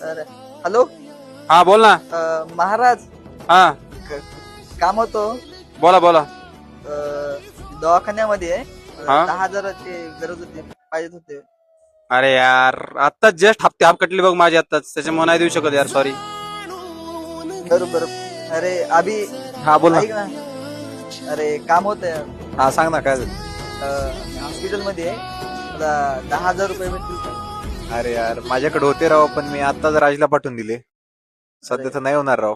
अरे हॅलो. हा बोल ना. महाराज, हा काम होतो. बोला बोला. दवाखान्यामध्ये हा? 10,000ची गरज होती, पाहिजे होते. अरे यार आत्ताच जस्ट हप्ते हाफ कटले बघ माझे आत्ताच, त्याच्यामुळे नाही देऊ शकत यार, सॉरी. बरोबर. अरे अभि, हा बोल ना. ऐक ना. अरे काम होत हा सांग ना काय झालं. हॉस्पिटलमध्ये मला 10,000 रुपये भेटतील का? अरे यार माझ्याकडे होते राव, पण मी आत्ताच राजला पाठवून दिले. सध्या तर नाही होणार राव.